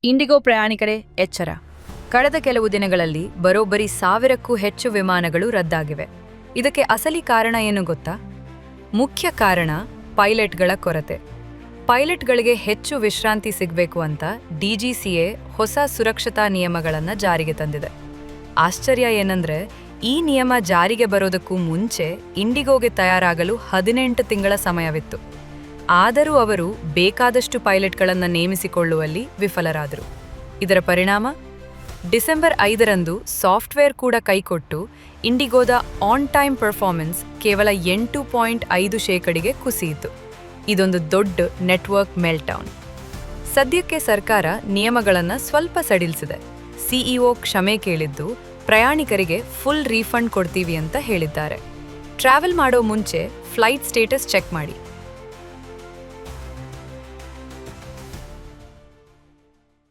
IndiGo ಪ್ರಯಾಣಿಕರೇ ಎಚ್ಚರ. ಕಳೆದ ಕೆಲವು ದಿನಗಳಲ್ಲಿ ಬರೋಬ್ಬರಿ 1000ಕ್ಕೂ ಹೆಚ್ಚು ವಿಮಾನಗಳು ರದ್ದಾಗಿವೆ. ಇದಕ್ಕೆ ಅಸಲಿ ಕಾರಣ ಏನು ಗೊತ್ತಾ? ಮುಖ್ಯ ಕಾರಣ ಪೈಲಟ್ಗಳ ಕೊರತೆ. ಪೈಲಟ್ಗಳಿಗೆ ಹೆಚ್ಚು ವಿಶ್ರಾಂತಿ ಸಿಗಬೇಕು ಅಂತ DGCA ಹೊಸ ಸುರಕ್ಷತಾ ನಿಯಮಗಳನ್ನು ಜಾರಿಗೆ ತಂದಿದೆ. ಆಶ್ಚರ್ಯ ಏನಂದ್ರೆ, ಈ ನಿಯಮ ಜಾರಿಗೆ ಬರೋದಕ್ಕೂ ಮುಂಚೆ ಇಂಡಿಗೋಗೆ ತಯಾರಾಗಲು 18 ತಿಂಗಳ ಸಮಯವಿತ್ತು. ಆದರೂ ಅವರು ಬೇಕಾದಷ್ಟು ಪೈಲಟ್ಗಳನ್ನು ನೇಮಿಸಿಕೊಳ್ಳುವಲ್ಲಿ ವಿಫಲರಾದರು. ಇದರ ಪರಿಣಾಮ ಡಿಸೆಂಬರ್ 5ರಂದು ಸಾಫ್ಟ್ವೇರ್ ಕೂಡ ಕೈಕೊಟ್ಟು ಇಂಡಿಗೋದ ಆನ್ ಟೈಮ್ ಪರ್ಫಾರ್ಮೆನ್ಸ್ ಕೇವಲ 8.5% ಕುಸಿಯಿತು. ಇದೊಂದು ದೊಡ್ಡ ನೆಟ್ವರ್ಕ್ ಮೆಲ್ಟೌನ್. ಸದ್ಯಕ್ಕೆ ಸರ್ಕಾರ ನಿಯಮಗಳನ್ನು ಸ್ವಲ್ಪ ಸಡಿಲಿಸಿದೆ. CEO ಕ್ಷಮೆ ಕೇಳಿದ್ದು ಪ್ರಯಾಣಿಕರಿಗೆ ಫುಲ್ ರೀಫಂಡ್ ಕೊಡ್ತೀವಿ ಅಂತ ಹೇಳಿದ್ದಾರೆ. ಟ್ರಾವೆಲ್ ಮಾಡೋ ಮುಂಚೆ ಫ್ಲೈಟ್ ಸ್ಟೇಟಸ್ ಚೆಕ್ ಮಾಡಿ.